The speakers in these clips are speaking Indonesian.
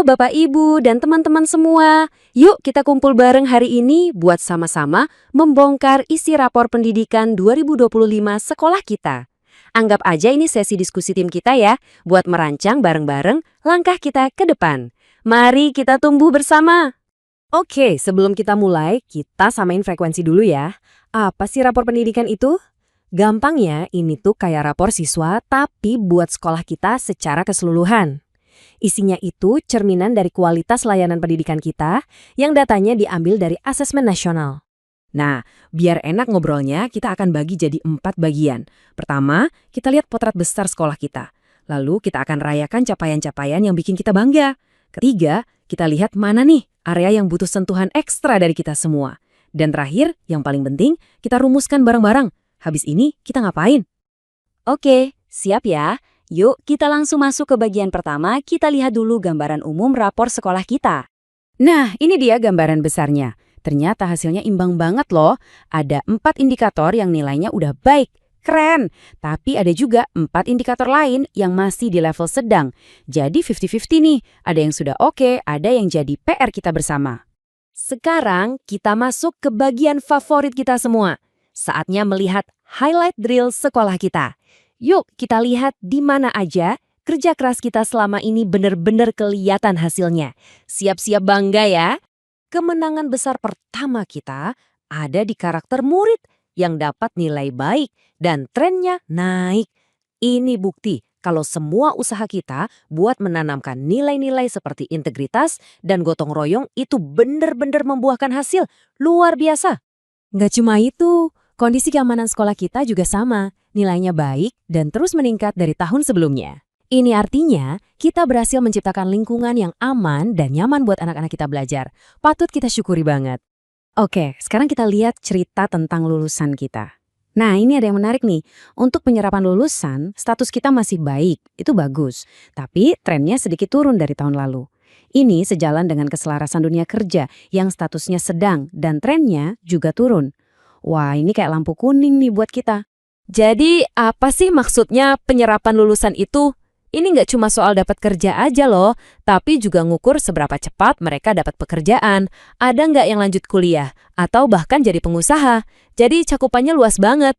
Bapak Ibu dan teman-teman semua. Yuk kita kumpul bareng hari ini buat sama-sama membongkar isi rapor pendidikan 2025 sekolah kita. Anggap aja ini sesi diskusi tim kita ya, buat merancang bareng-bareng langkah kita ke depan. Mari kita tumbuh bersama. Oke, sebelum kita mulai, kita samain frekuensi dulu ya. Apa sih rapor pendidikan itu? Gampangnya, ini tuh kayak rapor siswa, tapi buat sekolah kita secara keseluruhan. Isinya itu cerminan dari kualitas layanan pendidikan kita yang datanya diambil dari asesmen nasional. Nah, biar enak ngobrolnya, kita akan bagi jadi 4 bagian. Pertama, kita lihat potret besar sekolah kita. Lalu kita akan rayakan capaian-capaian yang bikin kita bangga. Ketiga, kita lihat mana nih area yang butuh sentuhan ekstra dari kita semua. Dan terakhir, yang paling penting, kita rumuskan bareng-bareng. Habis ini, kita ngapain? Oke, siap ya? Yuk, kita langsung masuk ke bagian pertama, kita lihat dulu gambaran umum rapor sekolah kita. Nah, ini dia gambaran besarnya. Ternyata hasilnya imbang banget loh. Ada 4 indikator yang nilainya udah baik, keren. Tapi ada juga 4 indikator lain yang masih di level sedang. Jadi 50-50 nih, ada yang sudah oke, ada yang jadi PR kita bersama. Sekarang kita masuk ke bagian favorit kita semua. Saatnya melihat highlight drill sekolah kita. Yuk kita lihat di mana aja kerja keras kita selama ini benar-benar kelihatan hasilnya. Siap-siap bangga ya. Kemenangan besar pertama kita ada di karakter murid yang dapat nilai baik dan trennya naik. Ini bukti kalau semua usaha kita buat menanamkan nilai-nilai seperti integritas dan gotong royong itu benar-benar membuahkan hasil luar biasa. Nggak cuma itu, kondisi keamanan sekolah kita juga sama. Nilainya baik dan terus meningkat dari tahun sebelumnya. Ini artinya kita berhasil menciptakan lingkungan yang aman dan nyaman buat anak-anak kita belajar. Patut kita syukuri banget. Oke, sekarang kita lihat cerita tentang lulusan kita. Nah, ini ada yang menarik nih. Untuk penyerapan lulusan, status kita masih baik, itu bagus. Tapi trennya sedikit turun dari tahun lalu. Ini sejalan dengan keselarasan dunia kerja yang statusnya sedang dan trennya juga turun. Wah, ini kayak lampu kuning nih buat kita. Jadi apa sih maksudnya penyerapan lulusan itu? Ini nggak cuma soal dapat kerja aja loh, tapi juga ngukur seberapa cepat mereka dapat pekerjaan. Ada nggak yang lanjut kuliah? Atau bahkan jadi pengusaha? Jadi cakupannya luas banget.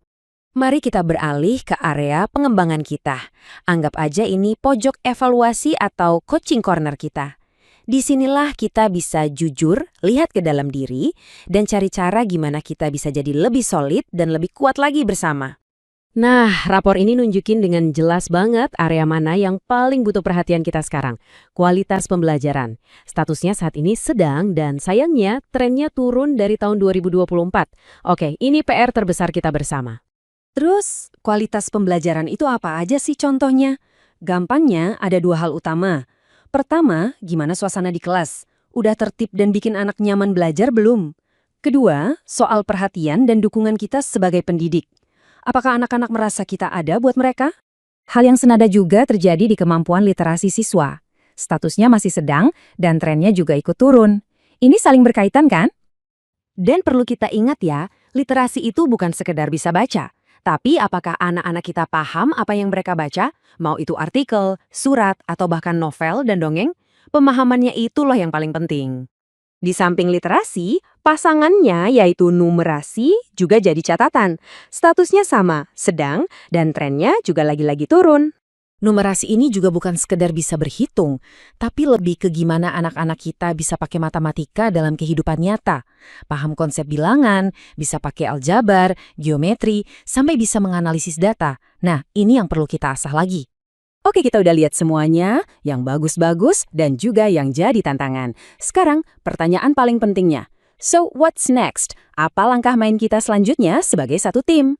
Mari kita beralih ke area pengembangan kita. Anggap aja ini pojok evaluasi atau coaching corner kita. Disinilah kita bisa jujur, lihat ke dalam diri, dan cari cara gimana kita bisa jadi lebih solid dan lebih kuat lagi bersama. Nah, rapor ini nunjukin dengan jelas banget area mana yang paling butuh perhatian kita sekarang. Kualitas pembelajaran. Statusnya saat ini sedang dan sayangnya trennya turun dari tahun 2024. Oke, ini PR terbesar kita bersama. Terus, kualitas pembelajaran itu apa aja sih contohnya? Gampangnya ada 2 hal utama. Pertama, gimana suasana di kelas? Udah tertib dan bikin anak nyaman belajar belum? Kedua, soal perhatian dan dukungan kita sebagai pendidik. Apakah anak-anak merasa kita ada buat mereka? Hal yang senada juga terjadi di kemampuan literasi siswa. Statusnya masih sedang dan trennya juga ikut turun. Ini saling berkaitan kan? Dan perlu kita ingat ya, literasi itu bukan sekedar bisa baca. Tapi apakah anak-anak kita paham apa yang mereka baca? Mau itu artikel, surat, atau bahkan novel dan dongeng? Pemahamannya itu loh yang paling penting. Di samping literasi, pasangannya yaitu numerasi juga jadi catatan. Statusnya sama, sedang, dan trennya juga lagi-lagi turun. Numerasi ini juga bukan sekedar bisa berhitung, tapi lebih ke gimana anak-anak kita bisa pakai matematika dalam kehidupan nyata. Paham konsep bilangan, bisa pakai aljabar, geometri, sampai bisa menganalisis data. Nah, ini yang perlu kita asah lagi. Oke, kita udah lihat semuanya, yang bagus-bagus dan juga yang jadi tantangan. Sekarang, pertanyaan paling pentingnya. So, what's next? Apa langkah main kita selanjutnya sebagai satu tim?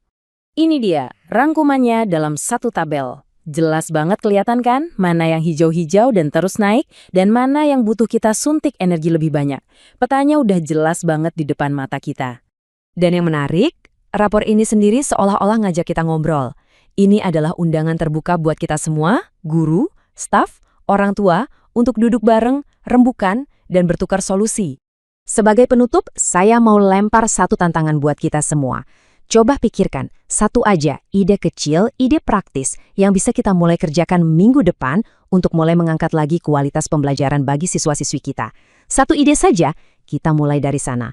Ini dia, rangkumannya dalam satu tabel. Jelas banget kelihatan kan, mana yang hijau-hijau dan terus naik, dan mana yang butuh kita suntik energi lebih banyak. Petanya udah jelas banget di depan mata kita. Dan yang menarik, rapor ini sendiri seolah-olah ngajak kita ngobrol. Ini adalah undangan terbuka buat kita semua, guru, staf, orang tua, untuk duduk bareng, rembukan, dan bertukar solusi. Sebagai penutup, saya mau lempar satu tantangan buat kita semua. Coba pikirkan, satu aja ide kecil, ide praktis yang bisa kita mulai kerjakan minggu depan untuk mulai mengangkat lagi kualitas pembelajaran bagi siswa-siswi kita. Satu ide saja, kita mulai dari sana.